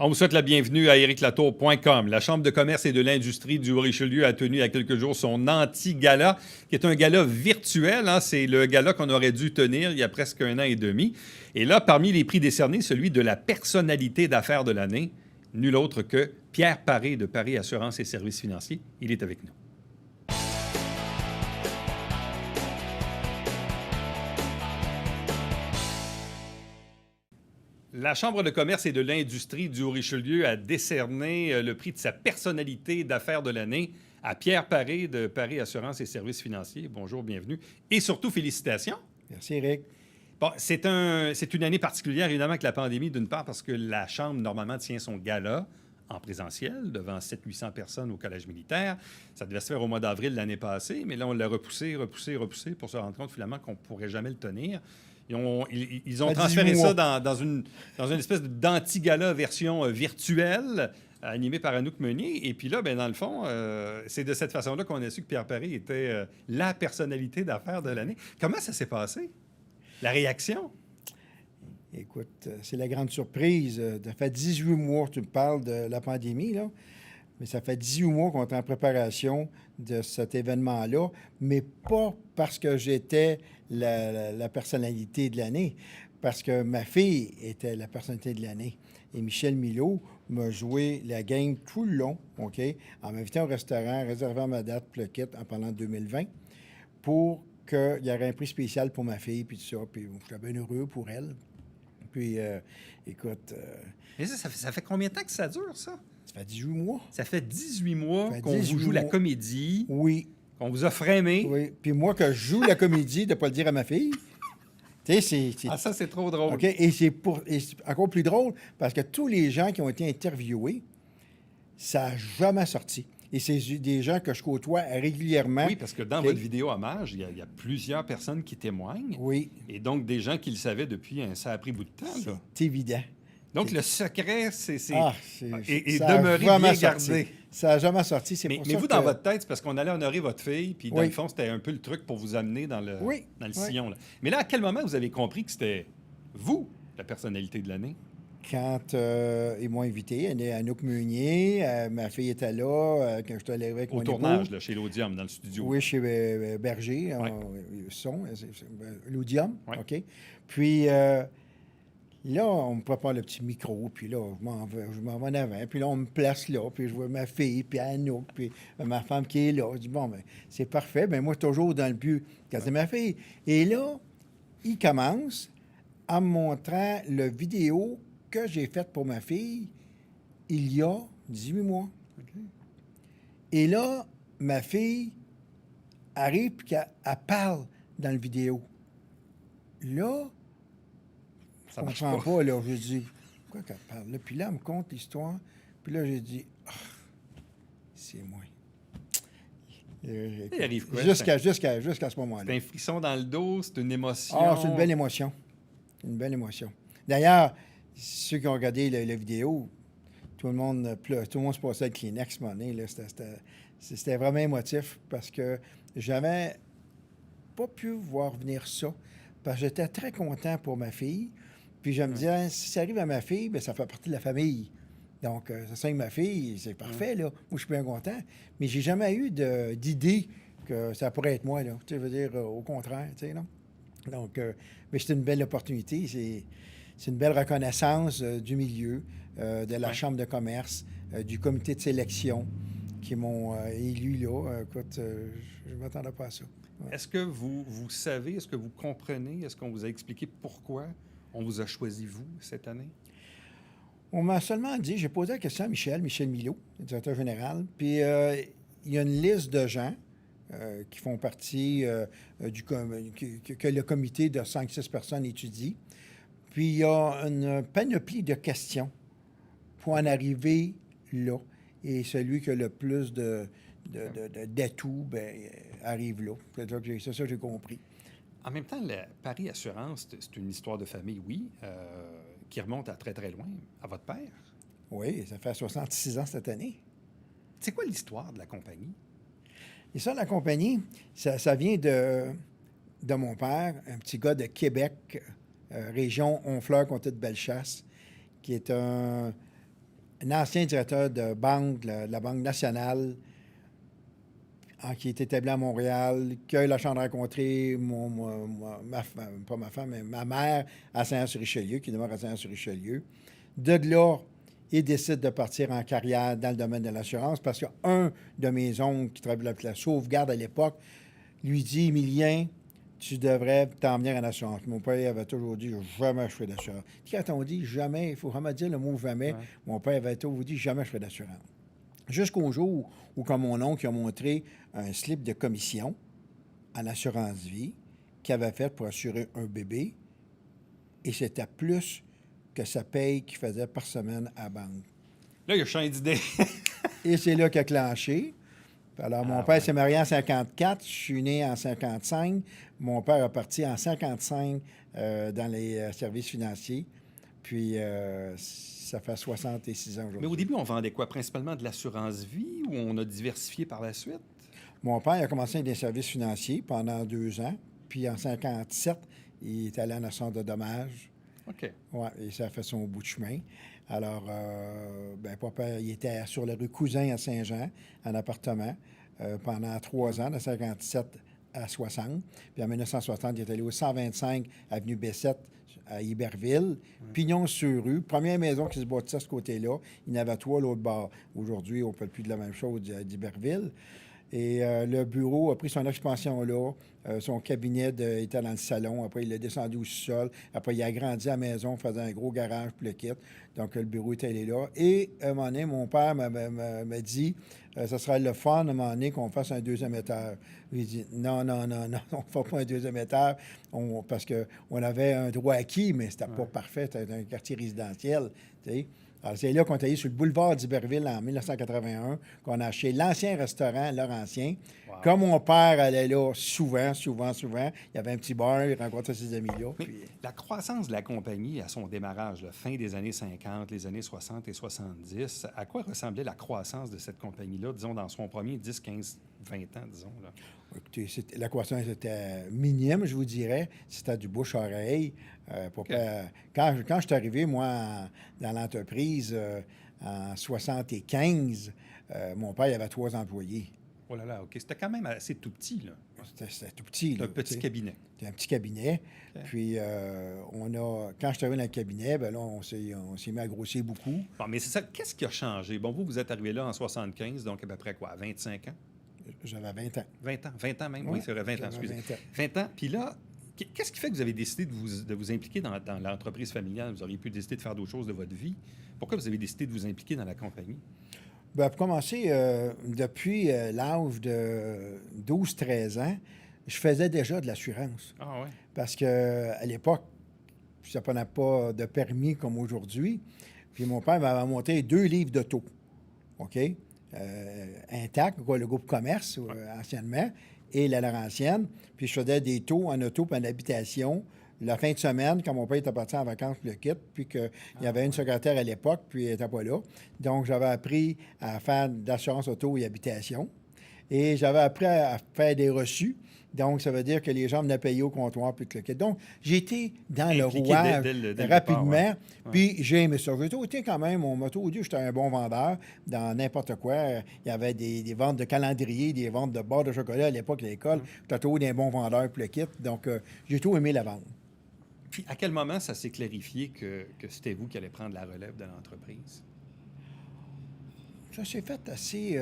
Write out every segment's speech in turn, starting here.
On vous souhaite la bienvenue à ericlatour.com. La Chambre de commerce et de l'industrie du Haut-Richelieu a tenu il y a quelques jours son anti-gala, qui est un gala virtuel. C'est le gala qu'on aurait dû tenir il y a presque 1 an et demi. Et là, parmi les prix décernés, celui de la personnalité d'affaires de l'année, nul autre que Pierre Paré de Paré Assurance et Services financiers. Il est avec nous. La Chambre de commerce et de l'industrie du Haut-Richelieu a décerné le prix de sa personnalité d'affaires de l'année à Pierre Paré de Paré Assurance et Services financiers. Bonjour, bienvenue. Et surtout, félicitations. Merci, Eric. Bon, c'est une année particulière, évidemment, avec la pandémie, d'une part, parce que la Chambre, normalement, tient son gala en présentiel devant 700-800 personnes au Collège militaire. Ça devait se faire au mois d'avril l'année passée, mais là, on l'a repoussé pour se rendre compte, finalement, qu'on ne pourrait jamais le tenir. Ils ont transféré ça dans une espèce d'anti-gala version virtuelle, animée par Anouk Meunier. Et puis là, dans le fond, c'est de cette façon-là qu'on a su que Pierre Paré était la personnalité d'affaires de l'année. Comment ça s'est passé? La réaction? Écoute, c'est la grande surprise. Ça fait 18 mois que tu me parles de la pandémie, là. Mais ça fait 18 mois qu'on est en préparation de cet événement-là, mais pas parce que j'étais la personnalité de l'année, parce que ma fille était la personnalité de l'année. Et Michel Milot m'a joué la game tout le long, OK, en m'invitant au restaurant, réservant ma date, le kit, en parlant de 2020, pour qu'il y aurait un prix spécial pour ma fille, puis tout ça. Puis j'étais bien heureux pour elle. Puis, écoute... Mais ça fait combien de temps que ça dure, ça? Ça fait 18 mois. Ça fait 18 mois qu'on vous joue la comédie. Oui. Qu'on vous a frémé. Oui. Puis moi, que je joue la comédie, de ne pas le dire à ma fille. Tu sais, c'est... Ah, ça, c'est trop drôle. OK? Et c'est encore plus drôle parce que tous les gens qui ont été interviewés, ça n'a jamais sorti. Et c'est des gens que je côtoie régulièrement. Oui, parce que dans votre vidéo hommage, il y a plusieurs personnes qui témoignent. Oui. Et donc, des gens qui le savaient depuis un sacré bout de temps. Là. C'est évident. Donc, le secret, c'est ça demeurer bien gardé. Ça n'a jamais sorti. Mais vous, dans votre tête, c'est parce qu'on allait honorer votre fille, puis dans le fond, c'était un peu le truc pour vous amener dans le sillon. Là. Mais là, à quel moment vous avez compris que c'était vous, la personnalité de l'année? Quand ils m'ont invité, Anouk Meunier, ma fille était là, quand je suis allé avec mon tournage, là, chez l'Audium, dans le studio. Oui, chez Berger, l'Audium, ouais. OK. Puis là, on me prépare le petit micro, puis là, je m'en vais en avant, puis là, on me place là, puis je vois ma fille, puis Anouk, puis ma femme qui est là. Je dis, bon, ben c'est parfait, ben moi, toujours dans le but, quand c'est ma fille. Et là, il commence en me montrant le vidéo que j'ai faite pour ma fille il y a 18 mois. Okay. Et là, ma fille arrive et elle parle dans la vidéo. Là, ça ne comprends pas. Là, je dis, pourquoi qu'elle parle? Là, puis là, elle me conte l'histoire. Puis là, j'ai dit, c'est moi. Il arrive quoi? Jusqu'à ce moment-là. C'est un frisson dans le dos, c'est une émotion. Ah, c'est une belle émotion. Une belle émotion. D'ailleurs, ceux qui ont regardé la vidéo, tout le monde pleure, tout le monde se passait le Kleenex ce moment là. C'était vraiment émotif parce que j'avais pas pu voir venir ça. Parce que j'étais très content pour ma fille. Puis je me disais, si ça arrive à ma fille, bien, ça fait partie de la famille. Donc, ça serait ma fille, c'est parfait, là. Moi, je suis bien content. Mais j'ai jamais eu d'idée que ça pourrait être moi, là. Tu sais, je veux dire, au contraire, tu sais, non? Donc, mais c'est une belle opportunité. C'est une belle reconnaissance du milieu, de la Chambre de commerce, du comité de sélection qui m'ont élu là. Écoute, je ne m'attendais pas à ça. Ouais. Est-ce que vous savez, est-ce que vous comprenez, est-ce qu'on vous a expliqué pourquoi on vous a choisi, vous, cette année? On m'a seulement dit, j'ai posé la question à Michel Milot, le directeur général, puis il y a une liste de gens qui font partie que le comité de 5-6 personnes étudie. Puis il y a une panoplie de questions pour en arriver là. Et celui qui a le plus d'atouts, arrive là. C'est ça que j'ai compris. En même temps, la Paré Assurance, c'est une histoire de famille, oui, qui remonte à très, très loin, à votre père. Oui, ça fait 66 ans cette année. C'est quoi l'histoire de la compagnie? L'histoire de la compagnie, ça vient de mon père, un petit gars de Québec, région Honfleur, comté de Bellechasse, qui est un un ancien directeur de banque, de la Banque nationale, qui est établi à Montréal, qui a eu la chance de rencontrer pas ma femme, mais ma mère à Saint-Anne-sur-Richelieu, qui demeure à Saint-Anne-sur-Richelieu. De là, il décide de partir en carrière dans le domaine de l'assurance parce qu'un de mes oncles qui travaillait avec la sauvegarde à l'époque lui dit, Émilien, tu devrais t'en venir en assurance. Mon père avait toujours dit, jamais je fais d'assurance. Puis quand on dit jamais, il faut vraiment dire le mot jamais. Ouais. Mon père avait toujours dit, jamais je fais d'assurance. Jusqu'au jour où, comme mon oncle a montré un slip de commission en assurance vie qu'il avait fait pour assurer un bébé, et c'était plus que sa paye qu'il faisait par semaine à la banque. Là, il a changé d'idée. Et c'est là qu'a clenché. Alors, mon père s'est marié en 54, je suis né en 55. Mon père est parti en 55 dans les services financiers. Puis, ça fait 66 ans aujourd'hui. Mais au début, on vendait quoi? Principalement de l'assurance vie ou on a diversifié par la suite? Mon père a commencé avec des services financiers pendant 2 ans. Puis, en 57, il est allé en assurance de dommages. OK. Oui, et ça a fait son bout de chemin. Alors, papa, il était sur la rue Cousin à Saint-Jean, en appartement, pendant 3 ans, de 57 à 60. Puis en 1960, il est allé au 125 avenue Bessette à Iberville, pignon sur rue. Première maison qui se bâtissait de ce côté-là. Il y en avait 3 l'autre bord. Aujourd'hui, on ne parle plus de la même chose d'Iberville. Et le bureau a pris son expansion là. Son cabinet était dans le salon. Après, il est descendu au sous-sol. Après, il a agrandi la maison, faisait un gros garage pour le kit. Donc, le bureau était allé là. Et à un moment donné, mon père m'a dit ça serait le fun, à un moment donné, qu'on fasse un deuxième étage. J'ai dit non, on ne fera pas un deuxième étage parce qu'on avait un droit acquis, mais c'était pas parfait. C'était un quartier résidentiel, tu sais. Alors, c'est là qu'on est allé sur le boulevard d'Iberville en 1981, qu'on a acheté l'ancien restaurant Laurentien. Wow. Comme mon père allait là souvent, il y avait un petit bar, il rencontrait ses amis là. Mais Puis, la croissance de la compagnie à son démarrage, la fin des années 50, les années 60 et 70, à quoi ressemblait la croissance de cette compagnie-là, disons, dans son premier 10, 15, 20 ans, disons? Là? écoutez, la croissance était minime, je vous dirais. C'était du bouche-oreille. Quand je suis arrivé, moi, dans l'entreprise, en 75, mon père il avait 3 employés. Oh là là, OK. C'était quand même assez tout petit, là. C'était tout petit. C'était Là, un petit cabinet. C'était un petit cabinet. OK. Puis, quand je suis arrivé dans le cabinet, ben là, on s'est mis à grossir beaucoup. Bon, mais c'est ça. Qu'est-ce qui a changé? Bon, vous êtes arrivé là en 75, donc à peu près quoi? 25 ans? J'avais 20 ans. 20 ans même? Ouais, Oui, c'est vrai, 20 ans, j'avais excusez. 20 ans. 20 ans. Puis là, qu'est-ce qui fait que vous avez décidé de vous impliquer dans l'entreprise familiale? Vous auriez pu décider de faire d'autres choses de votre vie. Pourquoi vous avez décidé de vous impliquer dans la compagnie? Bien, pour commencer, depuis l'âge de 12-13 ans, je faisais déjà de l'assurance. Ah ouais? Parce qu'à l'époque, ça prenait pas de permis comme aujourd'hui. Puis mon père m'avait monté 2 livres d'auto. OK? Intact, quoi, le groupe commerce, anciennement, et la Laurentienne. Puis je faisais des taux en auto et en habitation. La fin de semaine, quand mon père était parti en vacances, je le quitte, puis qu'il y avait une secrétaire à l'époque, puis elle n'était pas là. Donc, j'avais appris à faire d'assurance auto et habitation. Et j'avais appris à faire des reçus. Donc, ça veut dire que les gens venaient payer au comptoir, puis que le quitte. Donc, j'étais dans le Impliqué rouage dès le rapidement. départ, ouais. Puis, j'ai aimé ça. J'ai toujours été quand même, mon moto, au Dieu, j'étais un bon vendeur dans n'importe quoi. Il y avait des ventes de calendrier, des ventes de barres de chocolat à l'époque à l'école. J'étais toujours un bon vendeur, puis le kit. Donc, j'ai toujours aimé la vente. Puis à quel moment ça s'est clarifié que c'était vous qui allez prendre la relève de l'entreprise? Ça s'est fait assez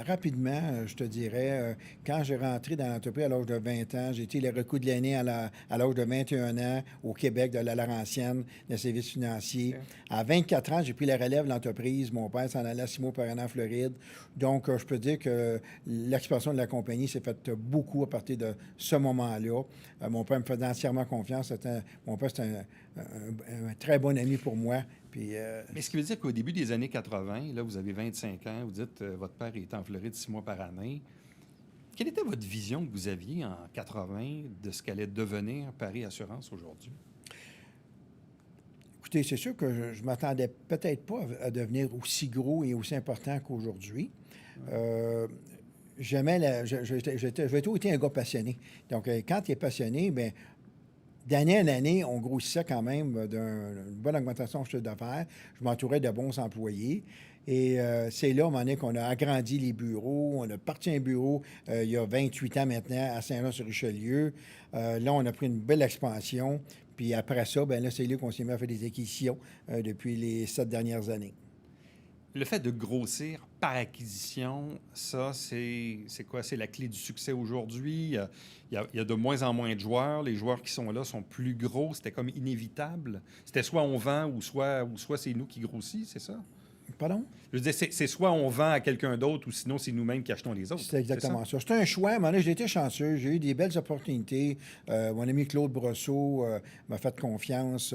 rapidement, je te dirais. Quand j'ai rentré dans l'entreprise à l'âge de 20 ans, j'ai été le recrue de l'année à l'âge de 21 ans au Québec, de la Laurentienne, des services financiers. OK. À 24 ans, j'ai pris la relève de l'entreprise. Mon père s'en allait à 6 mois par an en Floride. Donc, je peux dire que l'expansion de la compagnie s'est faite beaucoup à partir de ce moment-là. Mon père me faisait entièrement confiance. Mon père, c'était un très bon ami pour moi. Puis, Mais ce qui veut dire qu'au début des années 80, là, vous avez 25 ans, vous dites votre père est en Floride 6 mois par année. Quelle était votre vision que vous aviez en 80 de ce qu'allait devenir Paris Assurance aujourd'hui? Écoutez, c'est sûr que je m'attendais peut-être pas à devenir aussi gros et aussi important qu'aujourd'hui. J'ai toujours été un gars passionné. Donc, quand tu es passionné, bien, d'année en année, on grossissait quand même d'une bonne augmentation de chiffre d'affaires. Je m'entourais de bons employés. Et c'est là, à un moment donné, qu'on a agrandi les bureaux. On a parti un bureau il y a 28 ans maintenant à Saint-Jean-sur-Richelieu. Là, on a pris une belle expansion. Puis après ça, bien là, c'est là qu'on s'est mis à faire des acquisitions depuis les 7 dernières années. Le fait de grossir par acquisition, ça, c'est quoi? C'est la clé du succès aujourd'hui. Il y a de moins en moins de joueurs. Les joueurs qui sont là sont plus gros. C'était comme inévitable. C'était soit on vend ou soit c'est nous qui grossit, c'est ça? Pardon? Je veux dire, c'est soit on vend à quelqu'un d'autre ou sinon c'est nous-mêmes qui achetons les autres. C'est exactement ça. C'était un choix. À un moment donné, j'ai été chanceux. J'ai eu des belles opportunités. Mon ami Claude Brosseau m'a fait confiance.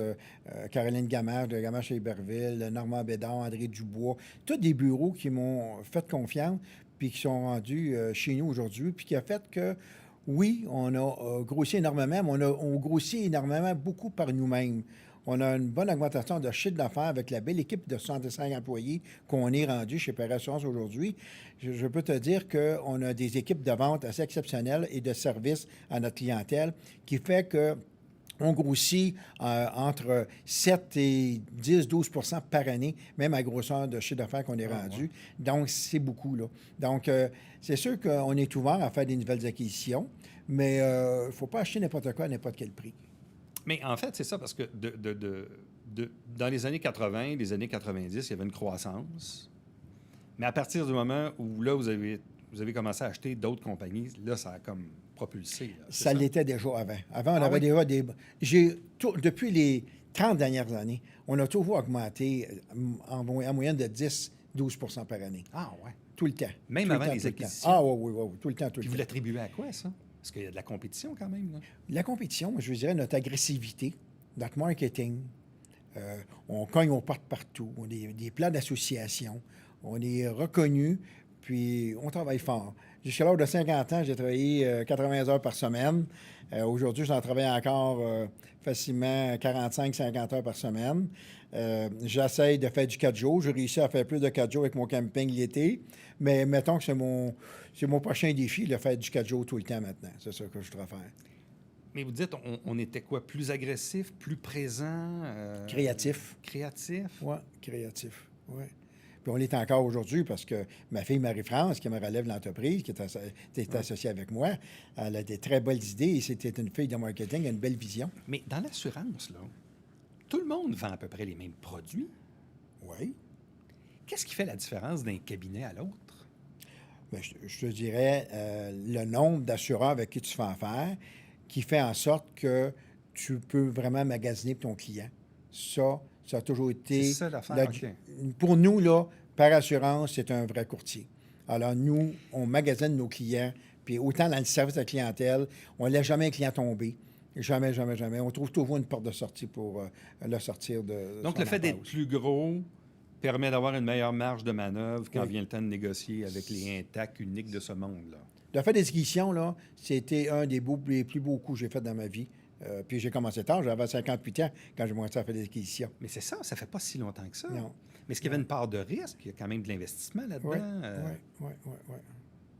Caroline Gamard de Gamard chez Iberville, Normand Bédard, André Dubois. Tous des bureaux qui m'ont fait confiance puis qui sont rendus chez nous aujourd'hui puis qui a fait que, oui, on a grossi énormément, mais on grossit énormément beaucoup par nous-mêmes. On a une bonne augmentation de chiffre d'affaires avec la belle équipe de 65 employés qu'on est rendu chez Perret Assurance aujourd'hui. Je peux te dire qu'on a des équipes de vente assez exceptionnelles et de services à notre clientèle qui fait que on grossit entre 7 et 10-12 % par année, même à grosseur de chiffre d'affaires qu'on est rendu. Ouais. Donc, c'est beaucoup, là. Donc, c'est sûr qu'on est ouvert à faire des nouvelles acquisitions, mais il ne faut pas acheter n'importe quoi à n'importe quel prix. Mais en fait, c'est ça, parce que dans les années 80, les années 90, il y avait une croissance. Mais à partir du moment où là, vous avez commencé à acheter d'autres compagnies, là, ça a comme propulsé. Là, ça l'était déjà avant. Avant, on avait oui? déjà des... Depuis les 30 dernières années, on a toujours augmenté en moyenne de 10-12 % par année. Ah ouais. Tout le temps. Même Tout le avant temps, les tout le temps. acquisitions? Ah oui, tout le temps, tout Puis le vous temps. l'attribuez à quoi, ça? Parce qu'il y a de la compétition quand même. Là. La compétition, je dirais notre agressivité, notre marketing. On cogne aux portes partout. On a des plans d'association. On est reconnu, puis on travaille fort. Jusqu'à l'âge de 50 ans, j'ai travaillé 80 heures par semaine. Aujourd'hui, j'en travaille encore facilement 45-50 heures par semaine. J'essaie de faire du 4 jours. J'ai réussi à faire plus de 4 jours avec mon camping l'été. Mais mettons que c'est mon prochain défi, de faire du 4 jours tout le temps maintenant. C'est ça que je voudrais faire. Mais vous dites, on était quoi? Plus agressif, plus présent? Créatif. Créatif? Oui, créatif. Oui. Puis on l'est encore aujourd'hui parce que ma fille Marie-France, qui me relève l'entreprise, qui est associée avec moi, elle a des très belles idées et c'était une fille de marketing, elle a une belle vision. Mais dans l'assurance, là, tout le monde vend à peu près les mêmes produits. Oui. Qu'est-ce qui fait la différence d'un cabinet à l'autre? Bien, je te dirais le nombre d'assureurs avec qui tu fais affaire qui fait en sorte que tu peux vraiment magasiner pour ton client. Ça a toujours été... C'est ça l'affaire, OK. Pour nous, là, par assurance, c'est un vrai courtier. Alors, nous, on magasine nos clients, puis autant dans le service à la clientèle, on ne laisse jamais un client tomber. Jamais, jamais, jamais. On trouve toujours une porte de sortie pour le sortir de Donc, son le fait d'être impasse. plus gros permet d'avoir une meilleure marge de manœuvre quand Oui. vient le temps de négocier avec les intacts uniques de ce monde-là. Le fait des acquisitions, là, c'était un des plus beaux coups que j'ai fait dans ma vie. Puis j'ai commencé tard, j'avais 58 ans quand j'ai commencé à faire des acquisitions. Mais c'est ça fait pas si longtemps que ça. Non. Mais est-ce qu'il y avait une part de risque? Il y a quand même de l'investissement là-dedans.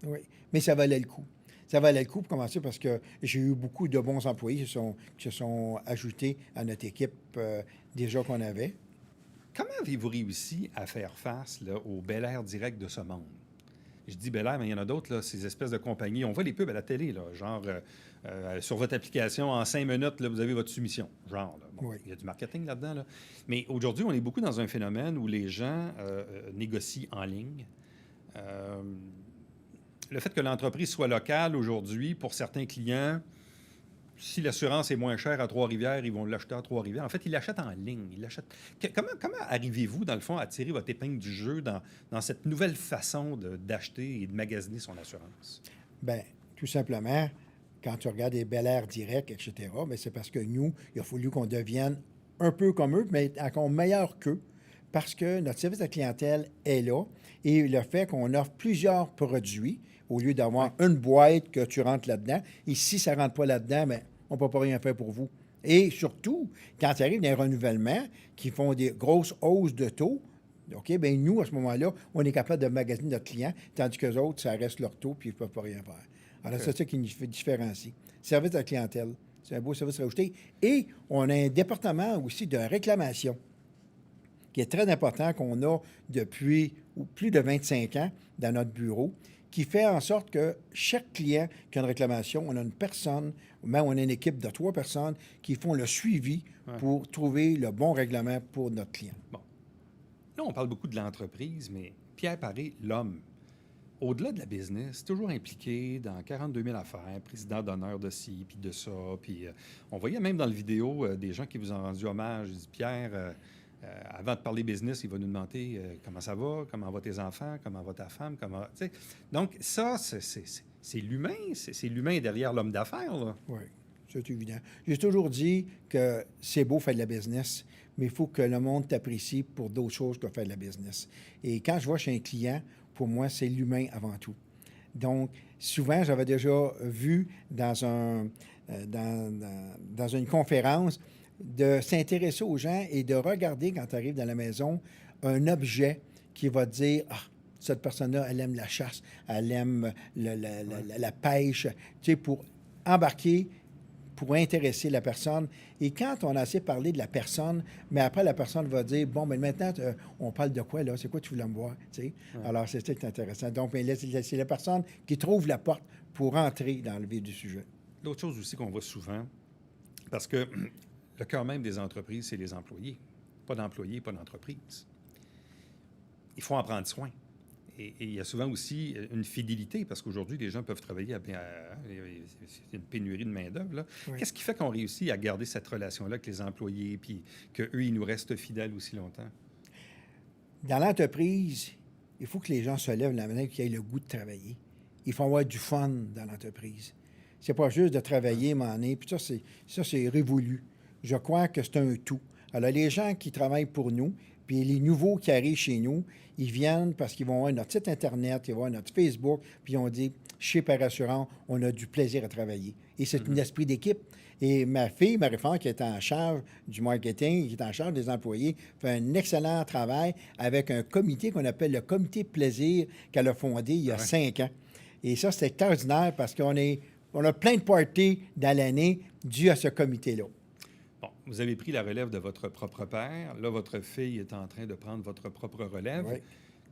Oui. Mais ça valait le coup. Ça valait le coup pour commencer parce que j'ai eu beaucoup de bons employés qui se sont ajoutés à notre équipe déjà qu'on avait. Comment avez-vous réussi à faire face là, au Bel Air direct de ce monde? Je dis Bel Air, mais il y en a d'autres, là, ces espèces de compagnies. On voit les pubs à la télé, là, genre sur votre application, en 5 minutes, là, vous avez votre soumission. Genre, là. Bon, Oui. il y a du marketing là-dedans. Là. Mais aujourd'hui, on est beaucoup dans un phénomène où les gens négocient en ligne. Le fait que l'entreprise soit locale aujourd'hui, pour certains clients, si l'assurance est moins chère à Trois-Rivières, ils vont l'acheter à Trois-Rivières. En fait, ils l'achètent en ligne. Comment arrivez-vous, dans le fond, à tirer votre épingle du jeu dans cette nouvelle façon d'acheter et de magasiner son assurance? Bien, tout simplement, quand tu regardes les Bel Air directs, etc., bien, c'est parce que nous, il a fallu qu'on devienne un peu comme eux, mais encore meilleur qu'eux, parce que notre service de clientèle est là et le fait qu'on offre plusieurs produits au lieu d'avoir une boîte que tu rentres là-dedans. Et si ça ne rentre pas là-dedans, bien, on ne peut pas rien faire pour vous. Et surtout, quand il arrive des renouvellements qui font des grosses hausses de taux, OK, bien nous, à ce moment-là, on est capable de magasiner notre client, tandis qu'eux autres, ça reste leur taux, puis ils ne peuvent pas rien faire. Alors, OK. c'est ça qui nous fait différencier. Service à la clientèle, C'est un beau service rajouté. Et on a un département aussi de réclamation qui est très important, qu'on a depuis plus de 25 ans dans notre bureau, qui fait en sorte que chaque client qui a une réclamation, on a une personne, même on a une équipe de 3 personnes qui font le suivi pour trouver le bon règlement pour notre client. Bon. Là, on parle beaucoup de l'entreprise, mais Pierre Paré, l'homme, au-delà de la business, toujours impliqué dans 42 000 affaires, président d'honneur de ci, puis de ça. Puis on voyait même dans la vidéo des gens qui vous ont rendu hommage. Ils disent, Pierre, avant de parler business, il va nous demander comment ça va, comment vont tes enfants, comment va ta femme, comment... Tu sais. Donc ça, c'est l'humain. C'est l'humain derrière l'homme d'affaires, là. Oui, c'est évident. J'ai toujours dit que c'est beau faire de la business, mais il faut que le monde t'apprécie pour d'autres choses que faire de la business. Et quand je vais chez un client, pour moi, c'est l'humain avant tout. Donc, souvent, j'avais déjà vu dans une conférence de s'intéresser aux gens et de regarder, quand tu arrives dans la maison, un objet qui va te dire « Ah, cette personne-là, elle aime la chasse, elle aime la pêche », tu sais, pour embarquer, pour intéresser la personne. Et quand on a assez parlé de la personne, mais après, la personne va dire « Bon, mais maintenant, on parle de quoi, là? C'est quoi tu voulais me voir? » Tu sais? Alors, c'est ça qui est intéressant. Donc, c'est la personne qui trouve la porte pour entrer dans le vif du sujet. L'autre chose aussi qu'on voit souvent, parce que le cœur même des entreprises, c'est les employés. Pas d'employés, pas d'entreprise. Il faut en prendre soin. Et il y a souvent aussi une fidélité, parce qu'aujourd'hui, les gens peuvent travailler c'est une pénurie de main-d'œuvre. Oui. Qu'est-ce qui fait qu'on réussit à garder cette relation-là avec les employés, puis qu'eux, ils nous restent fidèles aussi longtemps? Dans l'entreprise, il faut que les gens se lèvent la matin, qu'ils aient le goût de travailler. Il faut avoir du fun dans l'entreprise. C'est pas juste de travailler, m'en puis ça, c'est révolu. Je crois que c'est un tout. Alors, les gens qui travaillent pour nous, puis les nouveaux qui arrivent chez nous, ils viennent parce qu'ils vont voir notre site Internet, ils vont voir notre Facebook, puis on dit, chez Paré Assurance, on a du plaisir à travailler. Et c'est un esprit d'équipe. Et ma fille, Marie-France, qui est en charge du marketing, qui est en charge des employés, fait un excellent travail avec un comité qu'on appelle le comité plaisir qu'elle a fondé il y a 5 ans. Et ça, c'est extraordinaire parce qu'on a plein de parties dans l'année dues à ce comité-là. Bon, vous avez pris la relève de votre propre père. Là, votre fille est en train de prendre votre propre relève. Oui.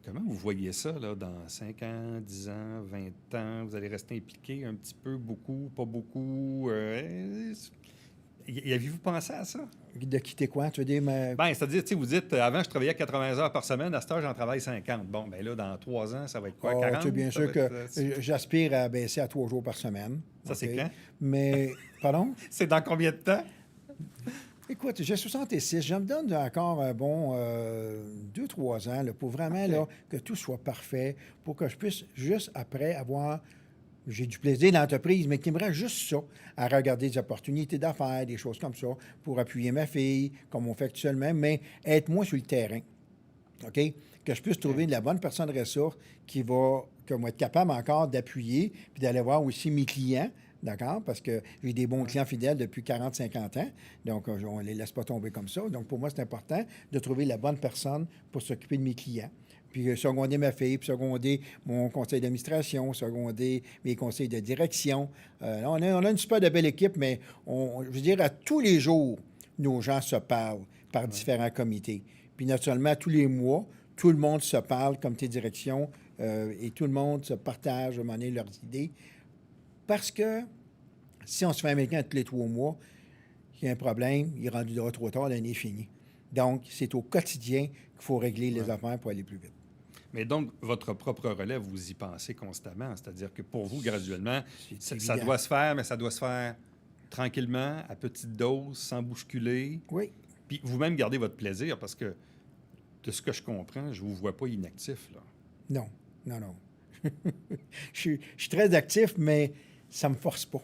Comment vous voyez ça, là, dans 5 ans, 10 ans, 20 ans? Vous allez rester impliqué un petit peu, beaucoup, pas beaucoup? Avez-vous pensé à ça? De quitter quoi? Tu veux dire? Bien, c'est-à-dire, vous dites, avant, je travaillais 80 heures par semaine. À cette heure, j'en travaille 50. Bon, bien là, dans 3 ans, ça va être quoi, 40? Bien sûr que j'aspire à baisser à 3 jours par semaine. Ça, c'est quand? Mais, pardon? C'est dans combien de temps? Écoute, j'ai 66. Je me donne encore un bon 2-3 ans là, pour vraiment là, que tout soit parfait, pour que je puisse juste après avoir... J'ai du plaisir dans l'entreprise, mais qu'il me reste juste ça, à regarder des opportunités d'affaires, des choses comme ça, pour appuyer ma fille, comme on fait actuellement, mais être moins sur le terrain. OK? Que je puisse trouver la bonne personne ressource que moi être capable encore d'appuyer, puis d'aller voir aussi mes clients. D'accord? Parce que j'ai des bons clients fidèles depuis 40-50 ans. Donc, on ne les laisse pas tomber comme ça. Donc, pour moi, c'est important de trouver la bonne personne pour s'occuper de mes clients. Puis, seconder ma fille, puis seconder mon conseil d'administration, seconder mes conseils de direction. On a une super de belle équipe, mais je veux dire, à tous les jours, nos gens se parlent par différents comités. Puis, naturellement, tous les mois, tout le monde se parle, comité de direction, et tout le monde se partage à un moment donné leurs idées. Parce que si on se fait américain tous les 3 mois, il y a un problème, il est rendu trop tard, l'année est finie. Donc, c'est au quotidien qu'il faut régler les affaires pour aller plus vite. Mais donc, votre propre relève, vous y pensez constamment. C'est-à-dire que pour vous, graduellement, ça doit se faire, mais ça doit se faire tranquillement, à petite dose, sans bousculer. Oui. Puis vous-même gardez votre plaisir parce que, de ce que je comprends, je ne vous vois pas inactif, là. Non. Je suis très actif, mais ça ne me force pas.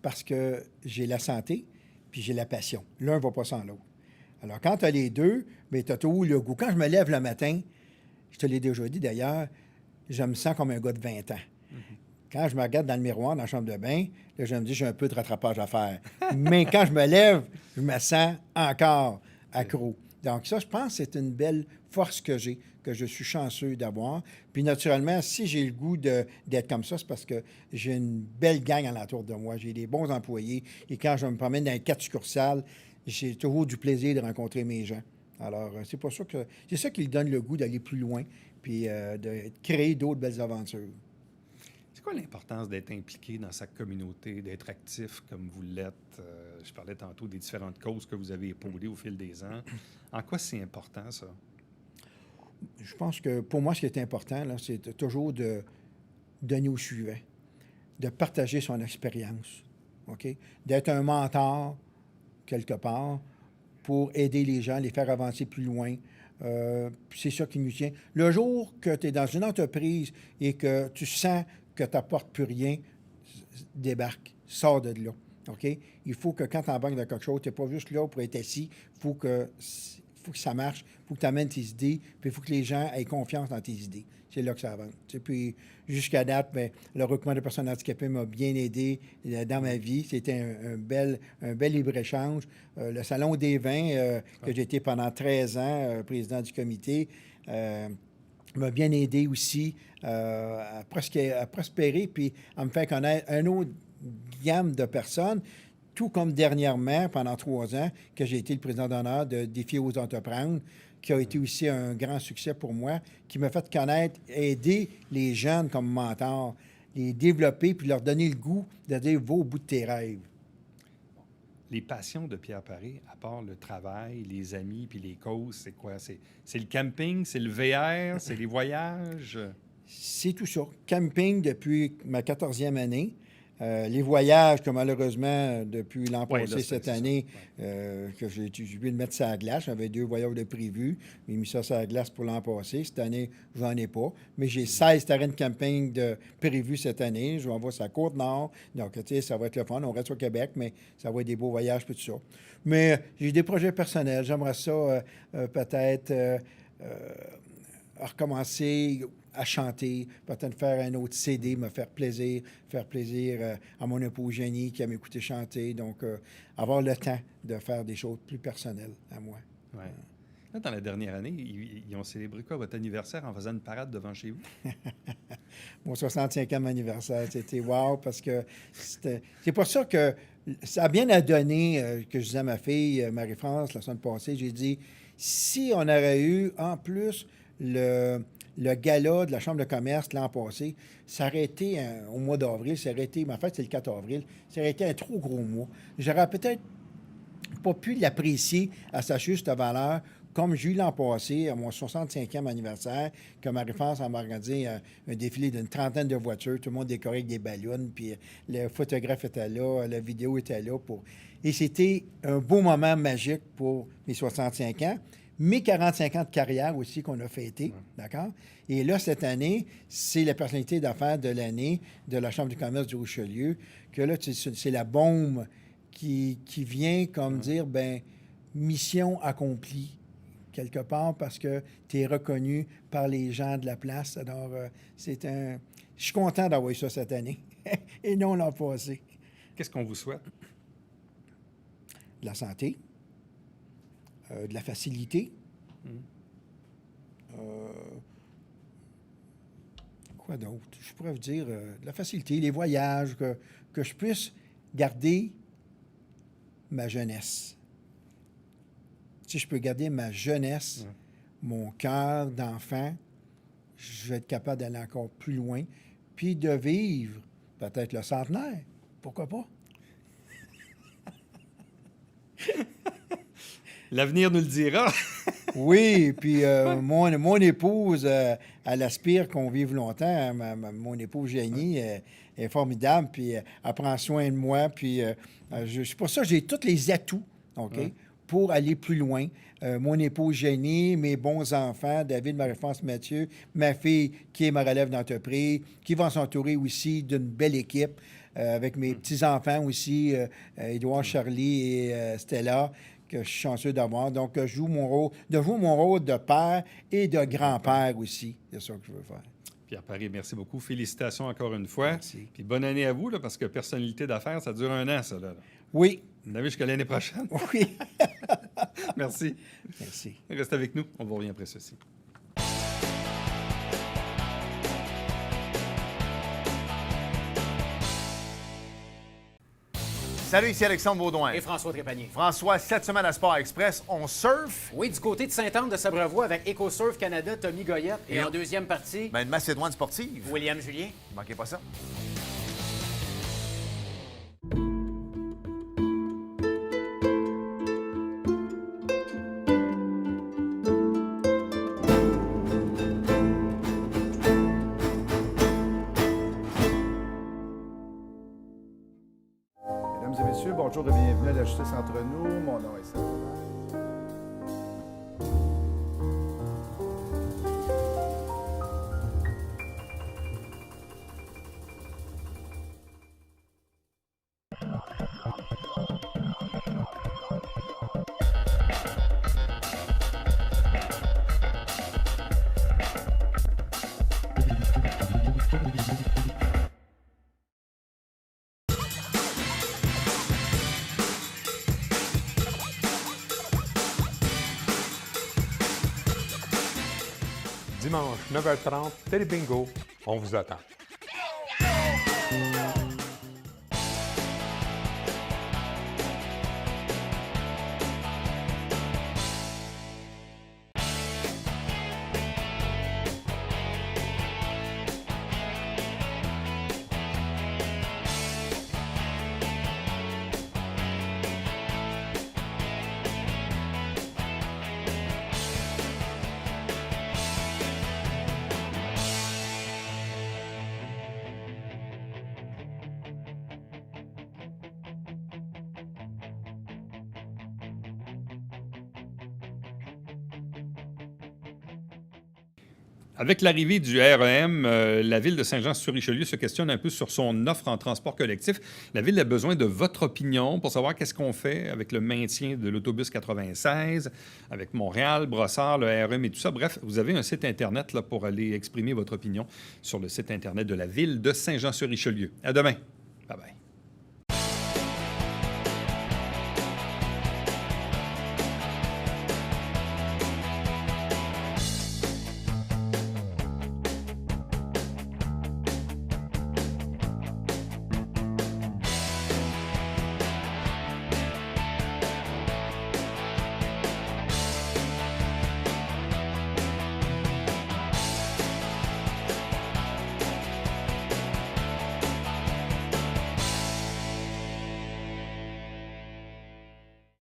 Parce que j'ai la santé, puis j'ai la passion. L'un ne va pas sans l'autre. Alors, quand tu as les deux, bien, tu as tout le goût. Quand je me lève le matin, je te l'ai déjà dit d'ailleurs, je me sens comme un gars de 20 ans. Quand je me regarde dans le miroir, dans la chambre de bain, là, je me dis, j'ai un peu de rattrapage à faire. Mais quand je me lève, je me sens encore accro. Donc ça, je pense que c'est une belle force que j'ai, que je suis chanceux d'avoir. Puis naturellement, si j'ai le goût d'être comme ça, c'est parce que j'ai une belle gang alentour de moi. J'ai des bons employés. Et quand je me promène dans les 4 succursales, j'ai toujours du plaisir de rencontrer mes gens. Alors, c'est ça qui me donne le goût d'aller plus loin, puis de créer d'autres belles aventures. C'est quoi l'importance d'être impliqué dans sa communauté, d'être actif comme vous l'êtes? Je parlais tantôt des différentes causes que vous avez épaulées au fil des ans. En quoi c'est important, ça? Je pense que pour moi, ce qui est important, là, c'est toujours de donner au suivant, de partager son expérience, OK? D'être un mentor, quelque part, pour aider les gens, les faire avancer plus loin. C'est ça qui nous tient. Le jour que tu es dans une entreprise et que tu sens que tu n'apportes plus rien, débarque, sors de là. OK? Il faut que quand tu embarques dans quelque chose, tu n'es pas juste là pour être assis. Il faut que ça marche. Il faut que tu amènes tes idées. Puis il faut que les gens aient confiance dans tes idées. C'est là que ça avance. Puis jusqu'à date, bien, le regroupement de personnes handicapées m'a bien aidé dans ma vie. C'était un bel libre-échange. Le Salon des vins, que j'ai été pendant 13 ans président du comité, m'a bien aidé aussi à prospérer puis à me faire connaître un autre gamme de personnes, tout comme dernièrement, pendant 3 ans, que j'ai été le président d'honneur de Défi aux entreprendre, qui a été aussi un grand succès pour moi, qui m'a fait connaître, aider les jeunes comme mentor, les développer puis leur donner le goût de dire « va au bout de tes rêves ». Les passions de Pierre Paré, à part le travail, les amis puis les causes, c'est quoi? C'est le camping, c'est le VR, c'est les voyages? C'est tout ça. Camping depuis ma 14e année. Les voyages, que malheureusement, depuis l'an passé, cette année, que j'ai dû le mettre sur la glace. J'avais 2 voyages de prévus. J'ai mis ça sur la glace pour l'an passé. Cette année, j'en ai pas. Mais j'ai 16 terrains de camping prévus cette année. Je vais en voir sur la Côte-Nord. Donc, tu sais, ça va être le fun. On reste au Québec, mais ça va être des beaux voyages, puis tout ça. Mais j'ai des projets personnels. J'aimerais ça, peut-être, recommencer à chanter, peut-être faire un autre CD, me faire plaisir à mon épouse Jenny qui aime écouter chanter. Donc, avoir le temps de faire des choses plus personnelles à moi. Ouais. Là, dans la dernière année, ils ont célébré quoi, votre anniversaire, en faisant une parade devant chez vous? Mon 65e anniversaire, c'était wow, parce que c'est pour ça que ça a bien à donner, que je disais à ma fille, Marie-France, la semaine passée, j'ai dit, si on aurait eu, en plus, le gala de la Chambre de commerce l'an passé, ça aurait été, au mois d'avril, ça aurait été, ma fête, c'est le 4 avril, ça aurait été un trop gros mois. J'aurais peut-être pas pu l'apprécier à sa juste valeur, comme j'ai eu l'an passé, à mon 65e anniversaire, que Marie-France m'a organisé un défilé d'une 30aine de voitures, tout le monde décoré avec des ballons, puis le photographe était là, la vidéo était là. Et c'était un beau moment magique pour mes 65 ans. Mes 45 ans de carrière aussi qu'on a fêté, d'accord? Et là, cette année, c'est la personnalité d'affaires de l'année de la Chambre de commerce du Richelieu, que là, c'est la bombe qui vient comme dire, ben mission accomplie, quelque part, parce que tu es reconnu par les gens de la place. Alors, je suis content d'avoir eu ça cette année, et non l'an passé. Qu'est-ce qu'on vous souhaite? De la santé. De la facilité. Quoi d'autre? Je pourrais vous dire de la facilité, les voyages, que je puisse garder ma jeunesse. Si je peux garder ma jeunesse, mon cœur d'enfant, je vais être capable d'aller encore plus loin, puis de vivre peut-être le centenaire. Pourquoi pas? L'avenir nous le dira. Oui, puis mon épouse, elle aspire qu'on vive longtemps. Mon épouse Jenny est formidable, puis elle prend soin de moi. Puis c'est pour ça que j'ai tous les atouts, OK, pour aller plus loin. Mon épouse Jenny, mes bons enfants, David, Marie-France, Mathieu, ma fille qui est ma relève d'entreprise, qui va s'entourer aussi d'une belle équipe, avec mes petits-enfants aussi, Édouard, Charlie et Stella, que je suis chanceux d'avoir. Donc, je joue mon rôle de père et de grand-père aussi. C'est ça que je veux faire. Pierre Paré, merci beaucoup. Félicitations encore une fois. Merci. Puis bonne année à vous, là, parce que personnalité d'affaires, ça dure 1 an, ça. Là. Oui. Vous avez jusqu'à l'année prochaine. Oui. Merci. Merci. Reste avec nous. On vous revient après ceci. Salut, ici Alexandre Baudouin. Et François Trépanier. François, cette semaine à Sport Express, on surfe. Oui, du côté de Sainte-Anne-de-Sabrevois avec EcoSurf Canada, Tommy Goyette. Et en deuxième partie, Une Macédoine sportive. William Julien. Manquez pas ça. Mesdames et messieurs, bonjour et bienvenue à la Justice entre nous. Mon nom est Serge. Dimanche, 9h30, Télé Bingo, on vous attend. Avec l'arrivée du REM, la Ville de Saint-Jean-sur-Richelieu se questionne un peu sur son offre en transport collectif. La Ville a besoin de votre opinion pour savoir qu'est-ce qu'on fait avec le maintien de l'autobus 96, avec Montréal, Brossard, le REM et tout ça. Bref, vous avez un site Internet là, pour aller exprimer votre opinion sur le site Internet de la Ville de Saint-Jean-sur-Richelieu. À demain. Bye-bye.